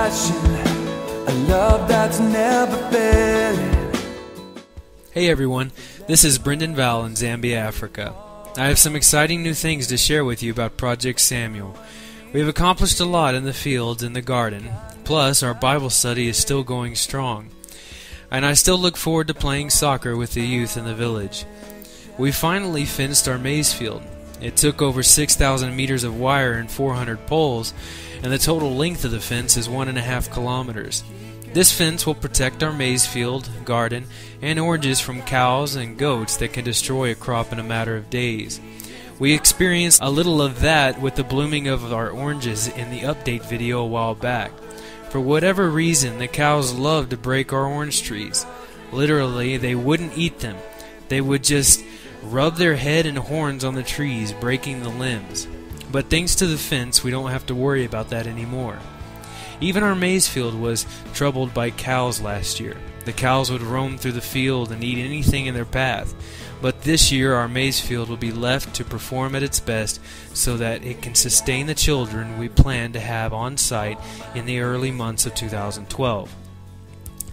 passion, a love that's never fading. Hey everyone, this is Brendan Val in Zambia, Africa. I have some exciting new things to share with you about Project Samuel. We have accomplished a lot in the fields and the garden, plus our Bible study is still going strong. And I still look forward to playing soccer with the youth in the village. We finally fenced our maize field. It took over 6,000 meters of wire and 400 poles, and the total length of the fence is 1.5 kilometers. This fence will protect our maize field, garden, and oranges from cows and goats that can destroy a crop in a matter of days. We experienced a little of that with the blooming of our oranges in the update video a while back. For whatever reason, the cows love to break our orange trees. Literally, they wouldn't eat them. They would just rub their head and horns on the trees, breaking the limbs. But thanks to the fence, we don't have to worry about that anymore. Even our maize field was troubled by cows last year. The cows would roam through the field and eat anything in their path. But this year our maize field will be left to perform at its best so that it can sustain the children we plan to have on site in the early months of 2012.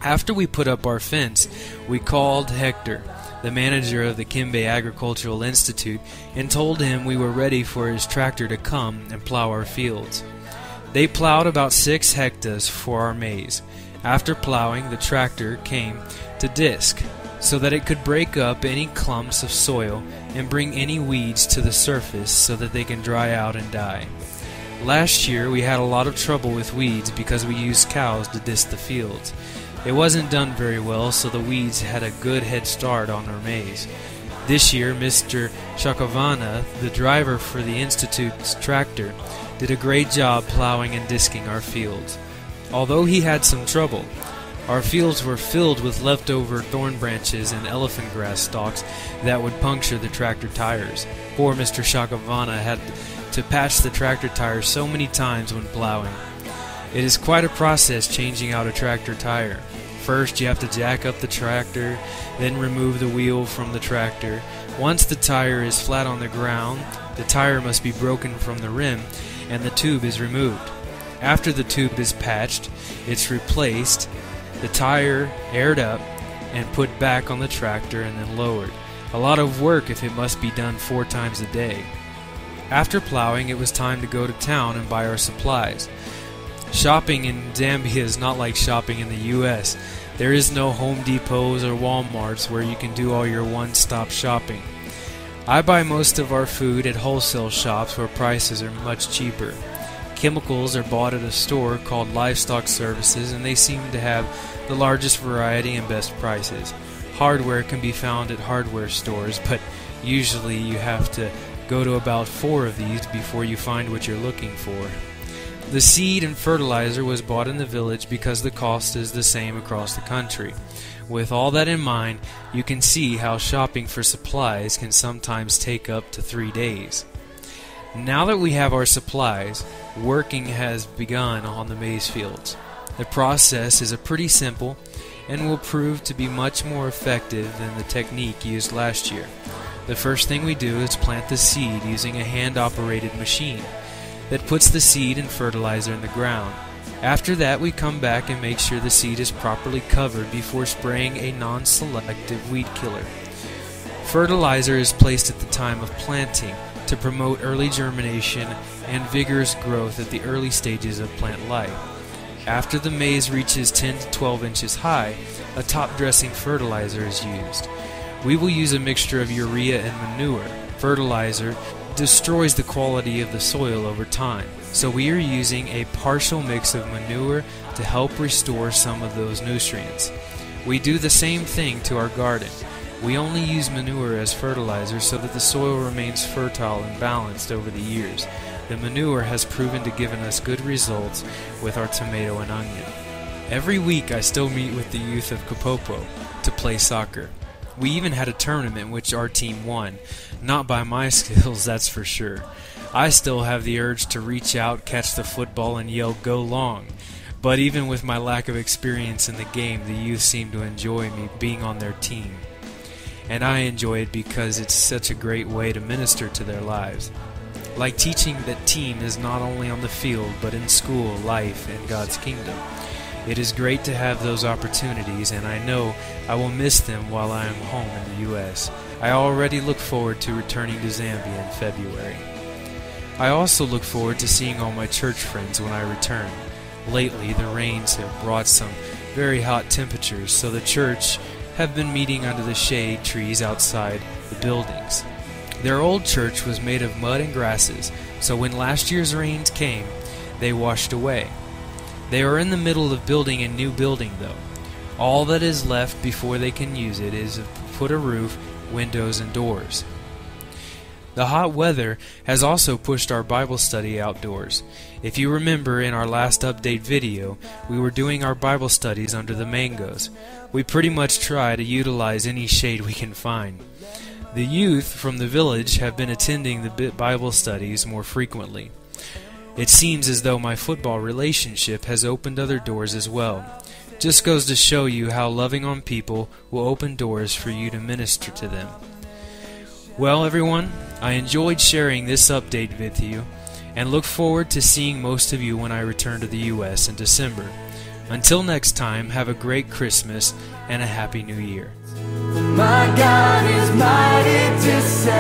After we put up our fence, we called Hector, the manager of the Kimbe Agricultural Institute, and told him we were ready for his tractor to come and plow our fields. They plowed about 6 hectares for our maize. After plowing, the tractor came to disc, so that it could break up any clumps of soil and bring any weeds to the surface so that they can dry out and die. Last year we had a lot of trouble with weeds because we used cows to disc the fields. It wasn't done very well, so the weeds had a good head start on our maize. This year Mr. Shakavana, the driver for the Institute's tractor, did a great job plowing and disking our fields. Although he had some trouble, our fields were filled with leftover thorn branches and elephant grass stalks that would puncture the tractor tires. Poor Mr. Shakavana had to patch the tractor tires so many times when plowing. It is quite a process changing out a tractor tire. First you have to jack up the tractor, then remove the wheel from the tractor. Once the tire is flat on the ground, the tire must be broken from the rim and the tube is removed. After the tube is patched, it's replaced, the tire aired up, and put back on the tractor and then lowered. A lot of work if it must be done 4 times a day. After plowing, it was time to go to town and buy our supplies. Shopping in Zambia is not like shopping in the US. There is no Home Depots or Walmarts where you can do all your one-stop shopping. I buy most of our food at wholesale shops where prices are much cheaper. Chemicals are bought at a store called Livestock Services, and they seem to have the largest variety and best prices. Hardware can be found at hardware stores, but usually you have to go to about 4 of these before you find what you're looking for. The seed and fertilizer was bought in the village because the cost is the same across the country. With all that in mind, you can see how shopping for supplies can sometimes take up to 3 days. Now that we have our supplies, working has begun on the maize fields. The process is pretty simple and will prove to be much more effective than the technique used last year. The first thing we do is plant the seed using a hand-operated machine that puts the seed and fertilizer in the ground. After that, we come back and make sure the seed is properly covered before spraying a non-selective weed killer. Fertilizer is placed at the time of planting to promote early germination and vigorous growth at the early stages of plant life. After the maize reaches 10 to 12 inches high, a top-dressing fertilizer is used. We will use a mixture of urea and manure. Fertilizer destroys the quality of the soil over time, so we are using a partial mix of manure to help restore some of those nutrients. We do the same thing to our garden. We only use manure as fertilizer so that the soil remains fertile and balanced over the years. The manure has proven to give us good results with our tomato and onion. Every week I still meet with the youth of Kapopo to play soccer. We even had a tournament which our team won. Not by my skills, that's for sure. I still have the urge to reach out, catch the football, and yell, "Go long!" But even with my lack of experience in the game, the youth seem to enjoy me being on their team. And I enjoy it because it's such a great way to minister to their lives. like teaching that team is not only on the field but in school, life, and God's kingdom. It is great to have those opportunities, and I know I will miss them while I am home in the U.S. I already look forward to returning to Zambia in February. I also look forward to seeing all my church friends when I return. Lately, the rains have brought some very hot temperatures, so the church have been meeting under the shade trees outside the buildings. Their old church was made of mud and grasses, so when last year's rains came, they washed away. They are in the middle of building a new building, though. All that is left before they can use it is to put a roof, windows, and doors. The hot weather has also pushed our Bible study outdoors. If you remember in our last update video, we were doing our Bible studies under the mangoes. We pretty much try to utilize any shade we can find. The youth from the village have been attending the Bible studies more frequently. It seems as though my football relationship has opened other doors as well. Just goes to show you how loving on people will open doors for you to minister to them. Well, everyone, I enjoyed sharing this update with you, and look forward to seeing most of you when I return to the U.S. in December. Until next time, have a great Christmas and a Happy New Year. My God is mighty to save.